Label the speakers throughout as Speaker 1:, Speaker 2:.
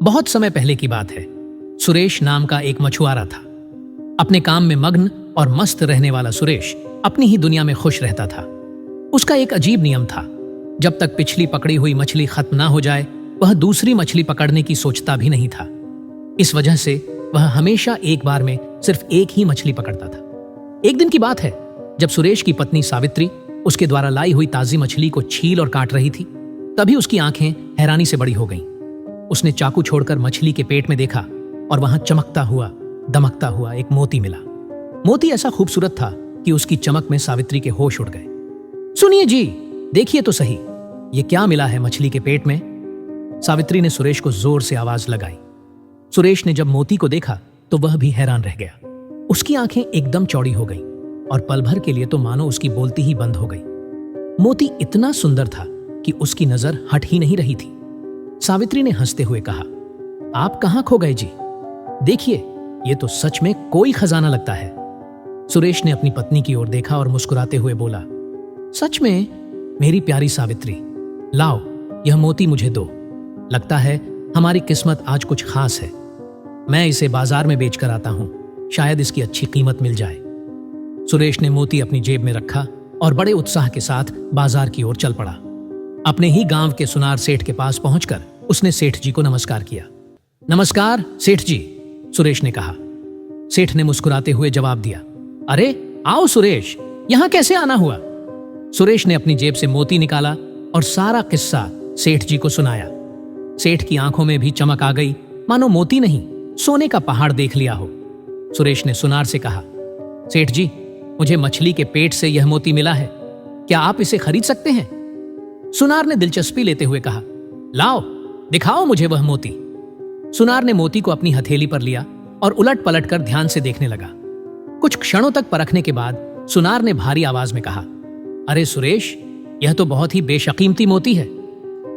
Speaker 1: बहुत समय पहले की बात है। सुरेश नाम का एक मछुआरा था। अपने काम में मग्न और मस्त रहने वाला सुरेश अपनी ही दुनिया में खुश रहता था। उसका एक अजीब नियम था, जब तक पिछली पकड़ी हुई मछली खत्म ना हो जाए वह दूसरी मछली पकड़ने की सोचता भी नहीं था। इस वजह से वह हमेशा एक बार में सिर्फ एक ही मछली पकड़ता था। एक दिन की बात है, जब सुरेश की पत्नी सावित्री उसके द्वारा लाई हुई ताजी मछली को छील और काट रही थी, तभी उसकी आंखें हैरानी से बड़ी हो गईं। उसने चाकू छोड़कर मछली के पेट में देखा और वहां चमकता हुआ दमकता हुआ एक मोती मिला। मोती ऐसा खूबसूरत था कि उसकी चमक में सावित्री के होश उड़ गए। सुनिए जी, देखिए तो सही, ये क्या मिला है मछली के पेट में? सावित्री ने सुरेश को जोर से आवाज लगाई। सुरेश ने जब मोती को देखा तो वह भी हैरान रह गया। उसकी आंखें एकदम चौड़ी हो गईं और पल भर के लिए तो मानो उसकी बोलती ही बंद हो गई। मोती इतना सुंदर था कि उसकी नजर हट ही नहीं रही थी। सावित्री ने हंसते हुए कहा, आप कहां खो गए जी? देखिए, ये तो सच में कोई खजाना लगता है। सुरेश ने अपनी पत्नी की ओर देखा और मुस्कुराते हुए बोला, सच में मेरी प्यारी सावित्री, लाओ यह मोती मुझे दो। लगता है हमारी किस्मत आज कुछ खास है। मैं इसे बाजार में बेचकर आता हूं, शायद इसकी अच्छी कीमत मिल जाए। सुरेश ने मोती अपनी जेब में रखा और बड़े उत्साह के साथ बाजार की ओर चल पड़ा। अपने ही गांव के सुनार सेठ के पास पहुंचकर उसने सेठ जी को नमस्कार किया। नमस्कार सेठ जी, सुरेश ने कहा। सेठ ने मुस्कुराते हुए जवाब दिया, अरे आओ सुरेश, यहां कैसे आना हुआ? सुरेश ने अपनी जेब से मोती निकाला और सारा किस्सा सेठ जी को सुनाया। सेठ की आंखों में भी चमक आ गई, मानो मोती नहीं सोने का पहाड़ देख लिया हो। सुरेश ने सुनार से कहा, सेठ जी, मुझे मछली के पेट से यह मोती मिला है, क्या आप इसे खरीद सकते हैं? सुनार ने दिलचस्पी लेते हुए कहा, लाओ दिखाओ मुझे वह मोती। सुनार ने मोती को अपनी हथेली पर लिया और उलट पलट कर ध्यान से देखने लगा। कुछ क्षणों तक परखने के बाद सुनार ने भारी आवाज में कहा, अरे सुरेश, यह तो बहुत ही बेशकीमती मोती है।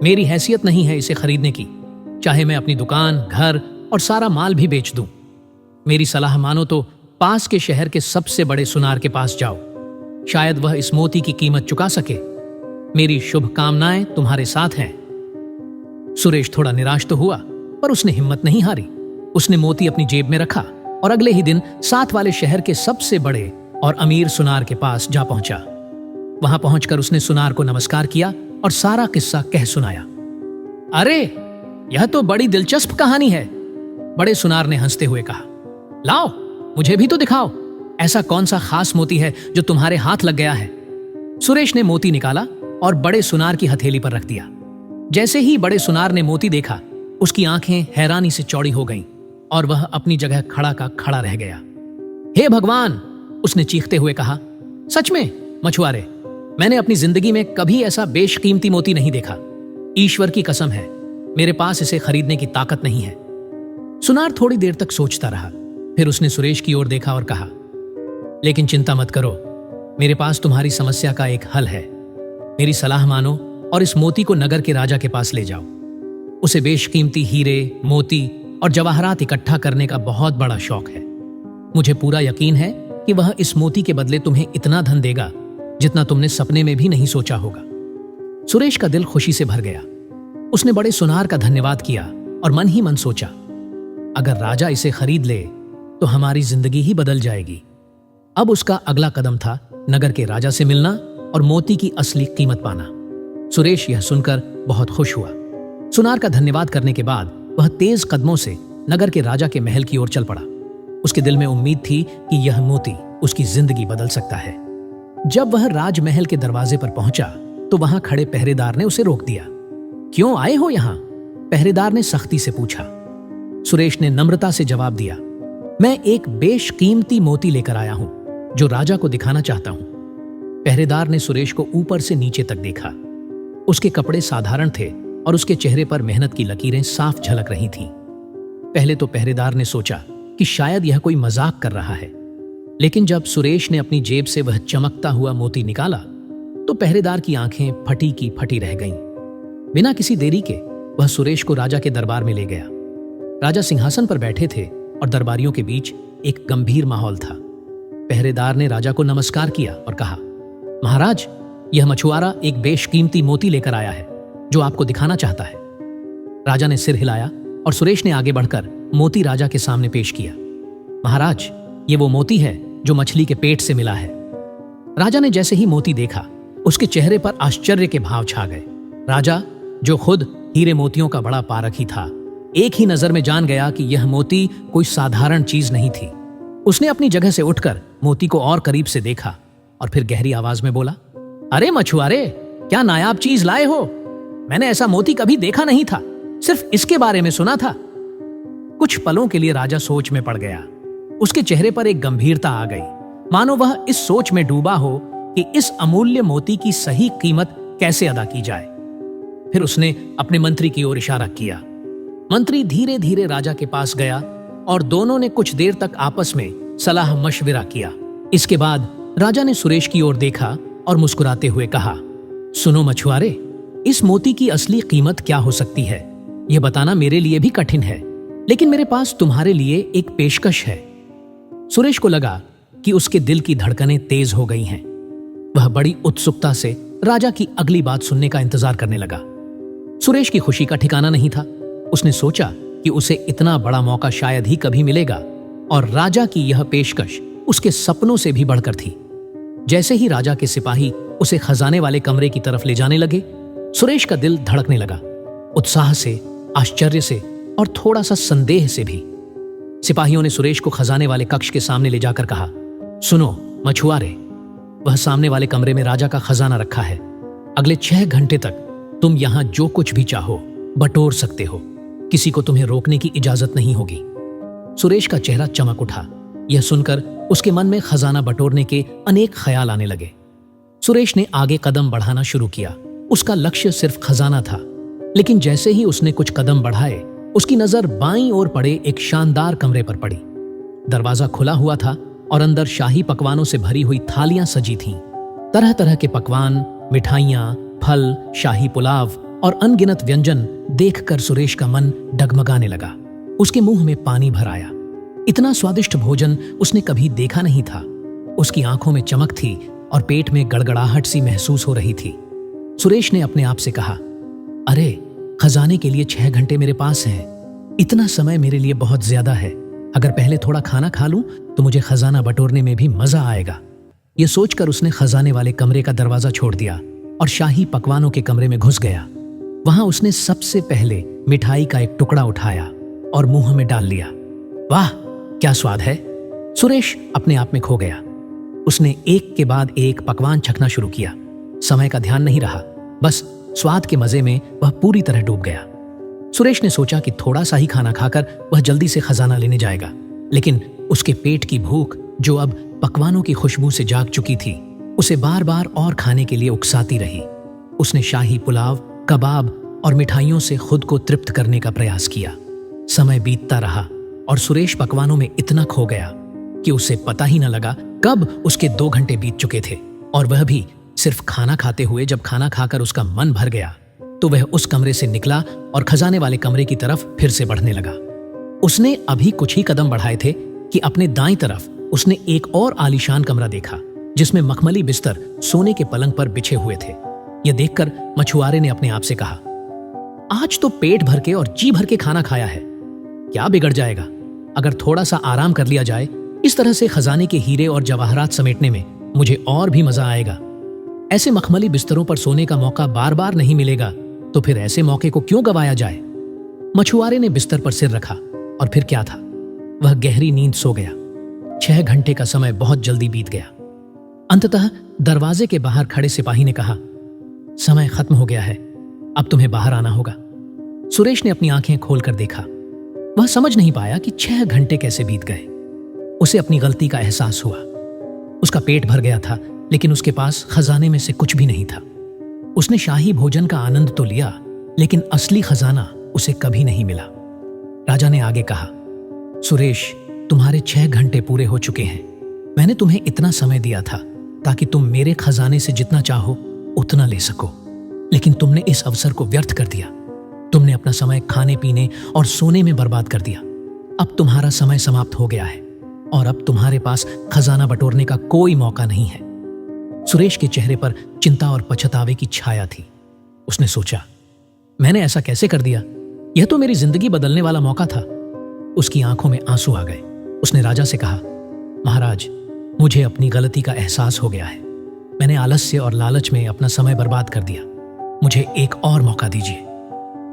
Speaker 1: मेरी हैसियत नहीं है इसे खरीदने की, चाहे मैं अपनी दुकान, घर और सारा माल भी बेच दूं। मेरी सलाह मानो तो पास के शहर के सबसे बड़े सुनार के पास जाओ, शायद वह इस मोती की कीमत चुका सके। मेरी शुभकामनाएं तुम्हारे साथ हैं। सुरेश थोड़ा निराश तो हुआ, पर उसने हिम्मत नहीं हारी। उसने मोती अपनी जेब में रखा और अगले ही दिन साथ वाले शहर के सबसे बड़े और अमीर सुनार के पास जा पहुंचा। वहां पहुंचकर उसने सुनार को नमस्कार किया और सारा किस्सा कह सुनाया। अरे, यह तो बड़ी दिलचस्प कहानी है, बड़े सुनार ने हंसते हुए कहा। लाओ मुझे भी तो दिखाओ, ऐसा कौन सा खास मोती है जो तुम्हारे हाथ लग गया है? सुरेश ने मोती निकाला और बड़े सुनार की हथेली पर रख दिया। जैसे ही बड़े सुनार ने मोती देखा, उसकी आंखें हैरानी से चौड़ी हो गईं और वह अपनी जगह खड़ा का खड़ा रह गया। हे भगवान, उसने चीखते हुए कहा, सच में मछुआरे, मैंने अपनी जिंदगी में कभी ऐसा बेशकीमती मोती नहीं देखा। ईश्वर की कसम है, मेरे पास इसे खरीदने की ताकत नहीं है। सुनार थोड़ी देर तक सोचता रहा, फिर उसने सुरेश की ओर देखा और कहा, लेकिन चिंता मत करो, मेरे पास तुम्हारी समस्या का एक हल है। मेरी सलाह मानो और इस मोती को नगर के राजा के पास ले जाओ। उसे बेशकीमती हीरे, मोती और जवाहरात इकट्ठा करने का बहुत बड़ा शौक है। मुझे पूरा यकीन है कि वह इस मोती के बदले तुम्हें इतना धन देगा जितना तुमने सपने में भी नहीं सोचा होगा। सुरेश का दिल खुशी से भर गया। उसने बड़े सुनार का धन्यवाद किया और मन ही मन सोचा, अगर राजा इसे खरीद ले तो हमारी जिंदगी ही बदल जाएगी। अब उसका अगला कदम था नगर के राजा से मिलना और मोती की असली कीमत पाना। सुरेश यह सुनकर बहुत खुश हुआ। सुनार का धन्यवाद करने के बाद वह तेज कदमों से नगर के राजा के महल की ओर चल पड़ा। उसके दिल में उम्मीद थी कि यह मोती उसकी जिंदगी बदल सकता है। जब वह राजमहल के दरवाजे पर पहुंचा तो वहां खड़े पहरेदार ने उसे रोक दिया। क्यों आए हो यहां? पहरेदार ने सख्ती से पूछा। सुरेश ने नम्रता से जवाब दिया, मैं एक बेशकीमती मोती लेकर आया हूं जो राजा को दिखाना चाहता हूं। पहरेदार ने सुरेश को ऊपर से नीचे तक देखा। उसके कपड़े साधारण थे और उसके चेहरे पर मेहनत की लकीरें साफ झलक रही थीं। पहले तो पहरेदार ने सोचा कि शायद यह कोई मजाक कर रहा है, लेकिन जब सुरेश ने अपनी जेब से वह चमकता हुआ मोती निकाला तो पहरेदार की आंखें फटी की फटी रह गईं। बिना किसी देरी के वह सुरेश को राजा के दरबार में ले गया। राजा सिंहासन पर बैठे थे और दरबारियों के बीच एक गंभीर माहौल था। पहरेदार ने राजा को नमस्कार किया और कहा, महाराज, यह मछुआरा एक बेशकीमती मोती लेकर आया है जो आपको दिखाना चाहता है। राजा ने सिर हिलाया और सुरेश ने आगे बढ़कर मोती राजा के सामने पेश किया। महाराज, ये वो मोती है जो मछली के पेट से मिला है। राजा ने जैसे ही मोती देखा, उसके चेहरे पर आश्चर्य के भाव छा गए। राजा, जो खुद हीरे मोतियों का बड़ा पारखी था, एक ही नजर में जान गया कि यह मोती कोई साधारण चीज नहीं थी। उसने अपनी जगह से उठकर मोती को और करीब से देखा और फिर गहरी आवाज में बोला, अरे मछुआरे, क्या नायाब चीज लाए हो? मैंने ऐसा मोती कभी देखा नहीं था, सिर्फ इसके बारे में सुना था। कुछ पलों के लिए राजा सोच में पड़ गया। उसके चेहरे पर एक गंभीरता आ गई, मानो वह इस सोच में डूबा हो कि इस अमूल्य मोती की सही कीमत कैसे अदा की जाए। फिर उसने अपने मंत्री की ओर इशारा किया। मंत्री धीरे धीरे राजा के पास गया और दोनों ने कुछ देर तक आपस में सलाह मशविरा किया। इसके बाद राजा ने सुरेश की ओर देखा और मुस्कुराते हुए कहा, सुनो मछुआरे, इस मोती की असली कीमत क्या हो सकती है, यह बताना मेरे लिए भी कठिन है, लेकिन मेरे पास तुम्हारे लिए एक पेशकश है। सुरेश को लगा कि उसके दिल की धड़कनें तेज हो गई हैं। वह बड़ी उत्सुकता से राजा की अगली बात सुनने का इंतजार करने लगा। सुरेश की खुशी का ठिकाना नहीं था। उसने सोचा कि उसे इतना बड़ा मौका शायद ही कभी मिलेगा, और राजा की यह पेशकश उसके सपनों से भी बढ़कर थी। जैसे ही राजा के सिपाही उसे खजाने वाले कमरे की तरफ ले जाने लगे, सुरेश का दिल धड़कने लगा, उत्साह से, आश्चर्य से और थोड़ा सा संदेह से भी। सिपाहियों ने सुरेश को खजाने वाले कक्ष के सामने ले जाकर कहा, सुनो मछुआरे, वह सामने वाले कमरे में राजा का खजाना रखा है। अगले 6 घंटे तक तुम यहां जो कुछ भी चाहो बटोर सकते हो, किसी को तुम्हें रोकने की इजाजत नहीं होगी। सुरेश का चेहरा चमक उठा। यह सुनकर उसके मन में खजाना बटोरने के अनेक ख्याल आने लगे। सुरेश ने आगे कदम बढ़ाना शुरू किया। उसका लक्ष्य सिर्फ खजाना था, लेकिन जैसे ही उसने कुछ कदम बढ़ाए, उसकी नजर बाईं ओर पड़े एक शानदार कमरे पर पड़ी। दरवाजा खुला हुआ था और अंदर शाही पकवानों से भरी हुई थालियां सजी थीं। तरह तरह के पकवान, मिठाइयां, फल, शाही पुलाव और अनगिनत व्यंजन देखकर सुरेश का मन डगमगाने लगा। उसके मुंह में पानी भर आया। इतना स्वादिष्ट भोजन उसने कभी देखा नहीं था। उसकी आंखों में चमक थी और पेट में गड़गड़ाहट सी महसूस हो रही थी। सुरेश ने अपने आप से कहा, अरे, खजाने के लिए 6 घंटे मेरे पास हैं। इतना समय मेरे लिए बहुत ज्यादा है। अगर पहले थोड़ा खाना खा लूं तो मुझे खजाना बटोरने में भी मजा आएगा। यह सोचकर उसने खजाने वाले कमरे का दरवाजा छोड़ दिया और शाही पकवानों के कमरे में घुस गया। वहां उसने सबसे पहले मिठाई का एक टुकड़ा उठाया और मुंह में डाल लिया। वाह, क्या स्वाद है! सुरेश अपने आप में खो गया। उसने एक के बाद एक पकवान चखना शुरू किया। समय का ध्यान नहीं रहा, बस स्वाद के मजे में वह पूरी तरह डूब गया। सुरेश ने सोचा कि थोड़ा सा ही खाना खाकर वह जल्दी से खजाना लेने जाएगा, लेकिन उसके पेट की भूख, जो अब पकवानों की खुशबू से जाग चुकी थी, उसे बार बार और खाने के लिए उकसाती रही। उसने शाही पुलाव, कबाब और मिठाइयों से खुद को तृप्त करने का प्रयास किया। समय बीतता रहा और सुरेश पकवानों में इतना खो गया कि उसे पता ही न लगा कब उसके 2 घंटे बीत चुके थे, और वह भी सिर्फ खाना खाते हुए। जब खाना खाकर उसका मन भर गया तो वह उस कमरे से निकला और खजाने वाले कमरे की तरफ फिर से बढ़ने लगा। उसने अभी कुछ ही कदम बढ़ाए थे कि अपने दाईं तरफ उसने एक और आलीशान कमरा देखा, जिसमें मखमली बिस्तर सोने के पलंग पर बिछे हुए थे। यह देखकर मछुआरे ने अपने आप से कहा, आज तो पेट भर के और जी भर के खाना खाया है, क्या बिगड़ जाएगा अगर थोड़ा सा आराम कर लिया जाए। इस तरह से खजाने के हीरे और जवाहरात समेटने में मुझे और भी मजा आएगा। ऐसे मखमली बिस्तरों पर सोने का मौका बार बार नहीं मिलेगा, तो फिर ऐसे मौके को क्यों गवाया जाए। मछुआरे ने बिस्तर पर सिर रखा और फिर क्या था, वह गहरी नींद सो गया। 6 घंटे का समय बहुत जल्दी बीत गया। अंततः दरवाजे के बाहर खड़े सिपाही ने कहा, समय खत्म हो गया है, अब तुम्हें बाहर आना होगा। सुरेश ने अपनी आंखें खोलकर देखा। वह समझ नहीं पाया कि 6 घंटे कैसे बीत गए। उसे अपनी गलती का एहसास हुआ। उसका पेट भर गया था, लेकिन उसके पास खजाने में से कुछ भी नहीं था। उसने शाही भोजन का आनंद तो लिया, लेकिन असली खजाना उसे कभी नहीं मिला। राजा ने आगे कहा, सुरेश, तुम्हारे 6 घंटे पूरे हो चुके हैं। मैंने तुम्हें इतना समय दिया था ताकि तुम मेरे खजाने से जितना चाहो उतना ले सको, लेकिन तुमने इस अवसर को व्यर्थ कर दिया। तुमने अपना समय खाने पीने और सोने में बर्बाद कर दिया। अब तुम्हारा समय समाप्त हो गया है और अब तुम्हारे पास खजाना बटोरने का कोई मौका नहीं है। सुरेश के चेहरे पर चिंता और पछतावे की छाया थी। उसने सोचा, मैंने ऐसा कैसे कर दिया? यह तो मेरी जिंदगी बदलने वाला मौका था। उसकी आंखों में आंसू आ गए। उसने राजा से कहा, महाराज, मुझे अपनी गलती का एहसास हो गया है। मैंने आलस्य और लालच में अपना समय बर्बाद कर दिया। मुझे एक और मौका दीजिए।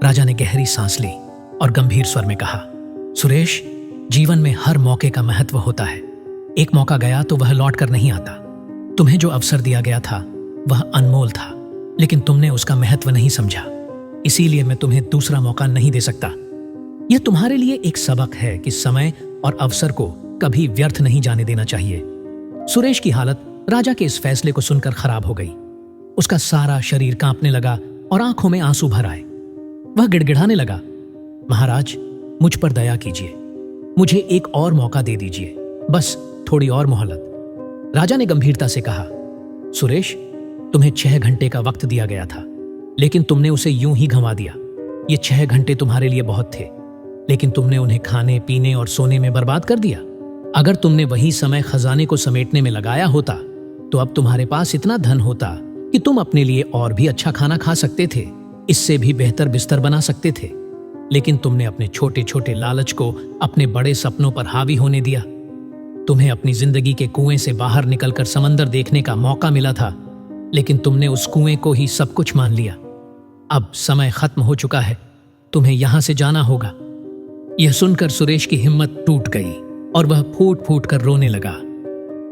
Speaker 1: राजा ने गहरी सांस ली और गंभीर स्वर में कहा, सुरेश, जीवन में हर मौके का महत्व होता है। एक मौका गया तो वह लौट कर नहीं आता। तुम्हें जो अवसर दिया गया था वह अनमोल था, लेकिन तुमने उसका महत्व नहीं समझा। इसीलिए मैं तुम्हें दूसरा मौका नहीं दे सकता। यह तुम्हारे लिए एक सबक है कि समय और अवसर को कभी व्यर्थ नहीं जाने देना चाहिए। सुरेश की हालत राजा के इस फैसले को सुनकर खराब हो गई। उसका सारा शरीर कांपने लगा और आंखों में आंसू भर आए। वह गिड़गिड़ाने लगा, महाराज, मुझ पर दया कीजिए। मुझे एक और मौका दे दीजिए, बस थोड़ी और मोहलत। राजा ने गंभीरता से कहा, सुरेश, तुम्हें 6 घंटे का वक्त दिया गया था, लेकिन तुमने उसे यूं ही गंवा दिया। ये 6 घंटे तुम्हारे लिए बहुत थे, लेकिन तुमने उन्हें खाने, पीने और सोने में बर्बाद कर दिया। अगर तुमने वही समय खजाने को समेटने में लगाया होता तो अब तुम्हारे पास इतना धन होता कि तुम अपने लिए और भी अच्छा खाना खा सकते थे, इससे भी बेहतर बिस्तर बना सकते थे। लेकिन तुमने अपने छोटे छोटे लालच को अपने बड़े सपनों पर हावी होने दिया। तुम्हें अपनी जिंदगी के कुएं से बाहर निकलकर समंदर देखने का मौका मिला था, लेकिन तुमने उस कुएं को ही सब कुछ मान लिया। अब समय खत्म हो चुका है, तुम्हें यहां से जाना होगा। यह सुनकर सुरेश की हिम्मत टूट गई और वह फूट फूट कर रोने लगा।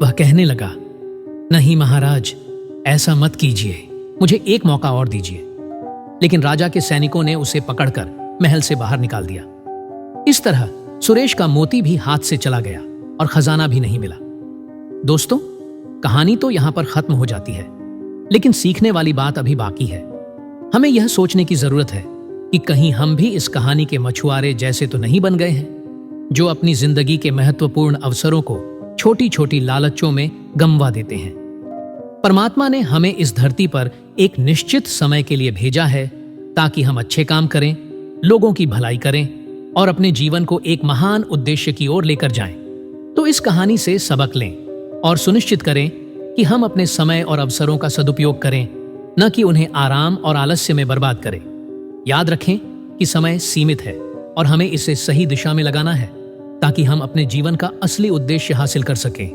Speaker 1: वह कहने लगा, नहीं महाराज, ऐसा मत कीजिए, मुझे एक मौका और दीजिए। लेकिन राजा के सैनिकों ने उसे पकड़कर महल से बाहर निकाल दिया। इस तरह सुरेश का मोती भी हाथ से चला गया और खजाना भी नहीं मिला। दोस्तों, कहानी तो यहां पर खत्म हो जाती है, लेकिन सीखने वाली बात अभी बाकी है। हमें यह सोचने की जरूरत है कि कहीं हम भी इस कहानी के मछुआरे जैसे तो नहीं बन गए हैं, जो अपनी जिंदगी के महत्वपूर्ण अवसरों को छोटी छोटी लालचों में गंवा देते हैं। परमात्मा ने हमें इस धरती पर एक निश्चित समय के लिए भेजा है ताकि हम अच्छे काम करें, लोगों की भलाई करें और अपने जीवन को एक महान उद्देश्य की ओर लेकर जाएं। तो इस कहानी से सबक लें और सुनिश्चित करें कि हम अपने समय और अवसरों का सदुपयोग करें, न कि उन्हें आराम और आलस्य में बर्बाद करें। याद रखें कि समय सीमित है और हमें इसे सही दिशा में लगाना है ताकि हम अपने जीवन का असली उद्देश्य हासिल कर सकें।